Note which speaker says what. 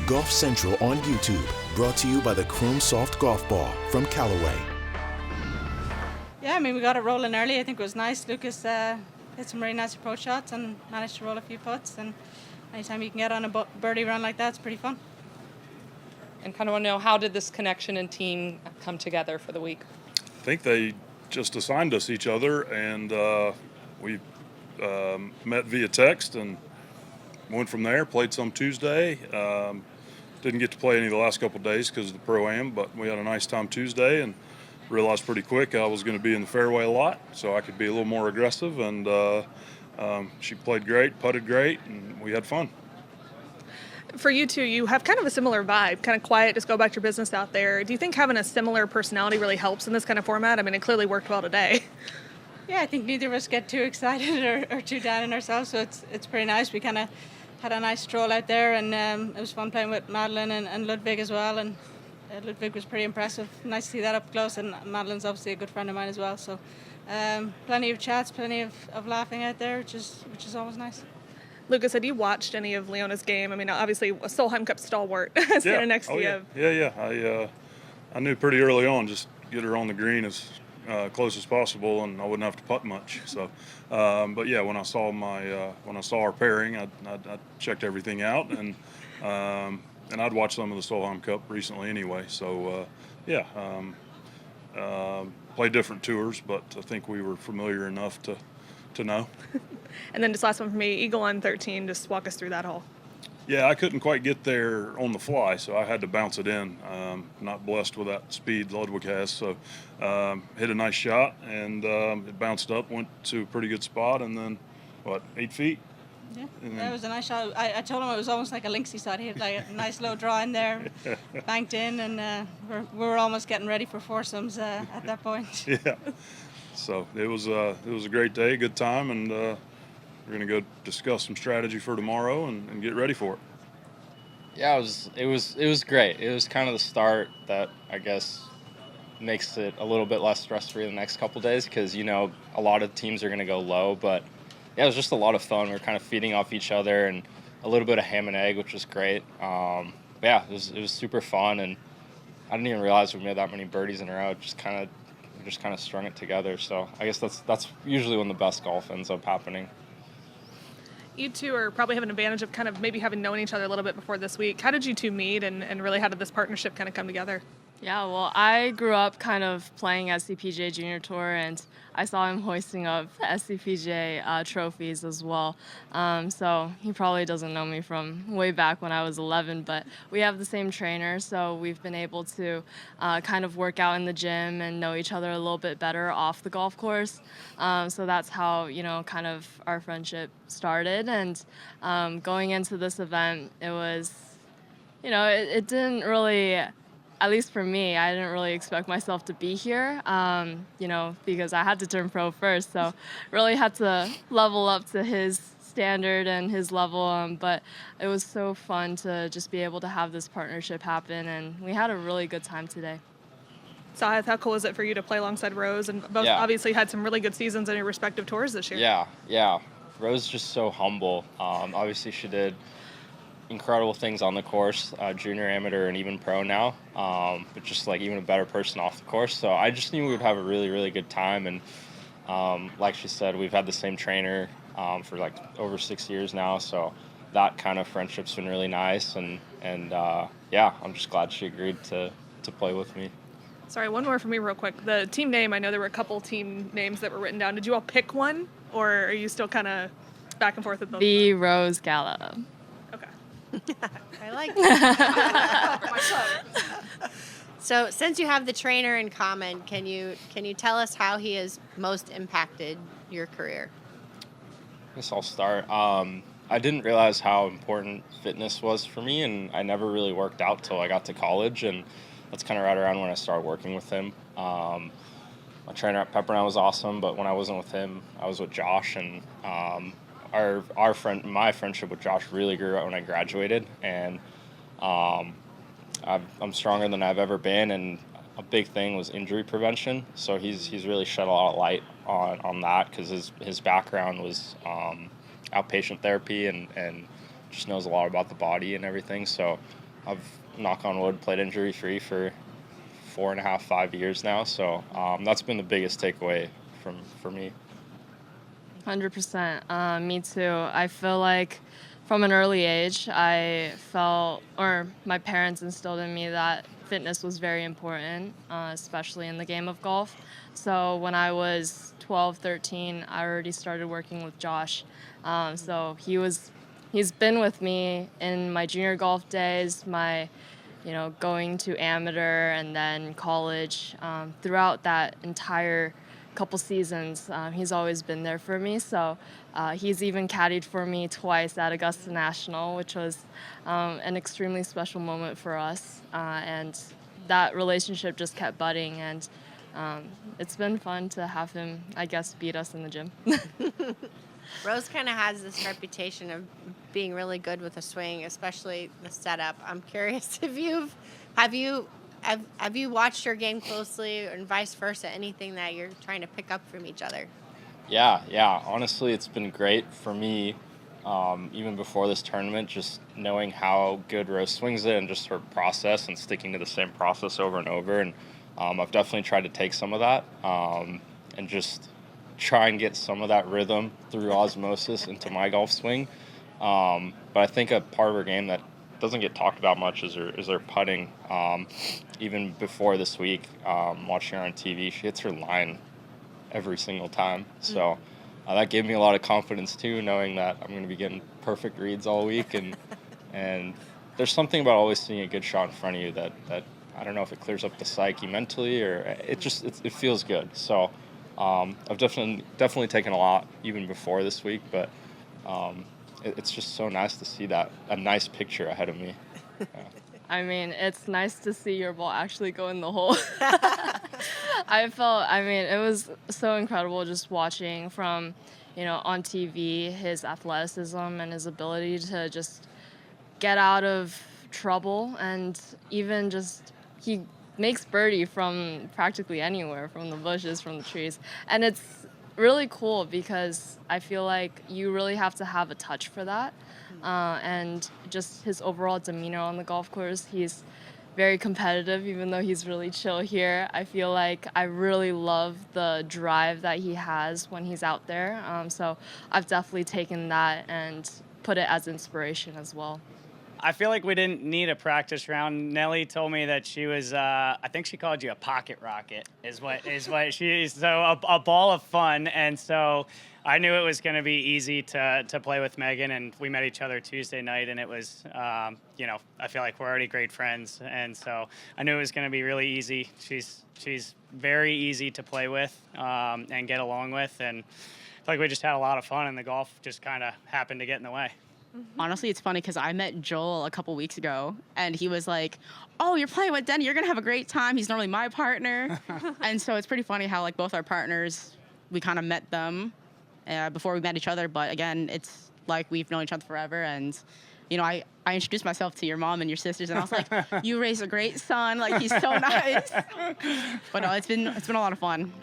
Speaker 1: Golf Central on YouTube, brought to you by the Chrome Soft Golf Ball from Callaway.
Speaker 2: Yeah, I mean, we got it rolling early. I think it was nice. Lucas hit some really nice approach shots and managed to roll a few putts. And anytime you can get on a birdie run like that, it's pretty fun.
Speaker 3: And kind of want to know, how did this connection and team come together for the week?
Speaker 4: I think they just assigned us each other, and we met via text and went from there. Played some Tuesday. Didn't get to play any of the last couple of days because of the Pro-Am, but we had a nice time Tuesday and realized pretty quick I was going to be in the fairway a lot, so I could be a little more aggressive. And she played great, putted great, and we had fun.
Speaker 5: For you two, you have kind of a similar vibe, kind of quiet, just go back to your business out there. Do you think having a similar personality really helps in this kind of format? I mean, it clearly worked well today.
Speaker 2: Yeah, I think neither of us get too excited or too down on ourselves, so it's pretty nice. We kind of had a nice stroll out there, and it was fun playing with Madeline and Ludwig as well, and Ludwig was pretty impressive. Nice to see that up close, and Madeline's obviously a good friend of mine as well, so plenty of chats, plenty of laughing out there, which is always nice.
Speaker 5: Lucas, had you watched any of Leona's game? I mean, obviously a Solheim Cup stalwart standing next to you.
Speaker 4: Yeah. I knew pretty early on, just get her on the green as close as possible, and I wouldn't have to putt much. So, but yeah, when I saw our pairing, I checked everything out, and I'd watched some of the Solheim Cup recently anyway. So, played different tours, but I think we were familiar enough to know.
Speaker 5: And then just last one for me, Eagle on 13. Just walk us through that hole.
Speaker 4: Yeah, I couldn't quite get there on the fly, so I had to bounce it in. Not blessed with that speed Ludwig has, so hit a nice shot, and it bounced up, went to a pretty good spot, and then, 8 feet?
Speaker 2: Yeah, it was a nice shot. I told him it was almost like a linksy shot. He had like a nice low draw in there, banked in, and we were almost getting ready for foursomes at that point.
Speaker 4: Yeah, so it was a great day, good time, and we're going to go discuss some strategy for tomorrow and get ready for it.
Speaker 6: Yeah, it was great. It was kind of the start that I guess makes it a little bit less stress-free the next couple days, because a lot of teams are going to go low. But yeah, it was just a lot of fun. We were kind of feeding off each other and a little bit of ham and egg, which was great. But yeah, it was super fun, and I didn't even realize we made that many birdies in a row. Just kind of strung it together. So I guess that's usually when the best golf ends up happening.
Speaker 5: You two are probably have an advantage of kind of maybe having known each other a little bit before this week. How did you two meet, and really how did this partnership kind of come together?
Speaker 7: Yeah, well, I grew up kind of playing SCPGA Junior Tour, and I saw him hoisting up SCPGA trophies as well. So he probably doesn't know me from way back when I was 11, but we have the same trainer, so we've been able to kind of work out in the gym and know each other a little bit better off the golf course. So that's how, kind of our friendship started. And going into this event, it was, it didn't really... At least for me, I didn't really expect myself to be here, because I had to turn pro first. So really had to level up to his standard and his level. But it was so fun to just be able to have this partnership happen. And we had a really good time today.
Speaker 5: Sahith, how cool is it for you to play alongside Rose? And both obviously had some really good seasons in your respective tours this year.
Speaker 6: Yeah. Rose is just so humble. Obviously, she did incredible things on the course, junior, amateur, and even pro now, but just like even a better person off the course. So I just knew we would have a really, really good time. And like she said, we've had the same trainer for like over 6 years now. So that kind of friendship's been really nice. And I'm just glad she agreed to play with me.
Speaker 5: Sorry, one more for me real quick. The team name, I know there were a couple team names that were written down. Did you all pick one, or are you still kind of back and forth with both?
Speaker 7: The Rose Gala.
Speaker 8: I like that. So since you have the trainer in common, can you tell us how he has most impacted your career?
Speaker 6: I guess I'll start. I didn't realize how important fitness was for me, and I never really worked out till I got to college, and that's kind of right around when I started working with him. My trainer at Pepperdine was awesome, but when I wasn't with him, I was with Josh, and my friendship with Josh really grew out when I graduated, and I'm stronger than I've ever been, and a big thing was injury prevention. So he's really shed a lot of light on that, because his background was outpatient therapy and just knows a lot about the body and everything. So I've, knock on wood, played injury-free for 4.5, 5 years now. So that's been the biggest takeaway for me.
Speaker 7: 100%. Me too. I feel like from an early age, I felt, or my parents instilled in me that fitness was very important, especially in the game of golf. So when I was 12, 13, I already started working with Josh. So he's been with me in my junior golf days, my, going to amateur and then college. Throughout that entire couple seasons, he's always been there for me. So he's even caddied for me twice at Augusta National, which was an extremely special moment for us. And that relationship just kept budding, and it's been fun to have him, I guess, beat us in the gym.
Speaker 8: Rose kind of has this reputation of being really good with a swing, especially the setup. I'm curious if have you watched your game closely, and vice versa, anything that you're trying to pick up from each other?
Speaker 6: Yeah. Honestly, it's been great for me, even before this tournament, just knowing how good Rose swings it and just her process and sticking to the same process over and over. And I've definitely tried to take some of that and just try and get some of that rhythm through osmosis into my golf swing. But I think a part of her game that doesn't get talked about much is her putting. Even before this week, watching her on TV, she hits her line every single time. So that gave me a lot of confidence too, knowing that I'm going to be getting perfect reads all week. And there's something about always seeing a good shot in front of you that I don't know if it clears up the psyche mentally, or it feels good. So I've definitely taken a lot even before this week, but it's just so nice to see a nice picture ahead of me. Yeah.
Speaker 7: I mean, it's nice to see your ball actually go in the hole. It was so incredible just watching from, on TV, his athleticism and his ability to just get out of trouble, and even just, he makes birdie from practically anywhere, from the bushes, from the trees. And it's really cool because I feel like you really have to have a touch for that. And just his overall demeanor on the golf course, he's very competitive, even though he's really chill here. I feel like I really love the drive that he has when he's out there. So I've definitely taken that and put it as inspiration as well.
Speaker 9: I feel like we didn't need a practice round. Nelly told me that she was, I think she called you a pocket rocket, is what she is. So a ball of fun. And so I knew it was going to be easy to play with Megan. And we met each other Tuesday night, and it was, I feel like we're already great friends. And so I knew it was going to be really easy. She's very easy to play with and get along with. And I feel like we just had a lot of fun, and the golf just kind of happened to get in the way.
Speaker 10: Honestly, it's funny because I met Joel a couple weeks ago, and he was like, "Oh, you're playing with Denny. You're going to have a great time. He's normally my partner." And so it's pretty funny how, both our partners, we kind of met them before we met each other. But, again, it's like we've known each other forever. And, I introduced myself to your mom and your sisters, and I was like, "You raised a great son. He's so nice." But no, it's been a lot of fun.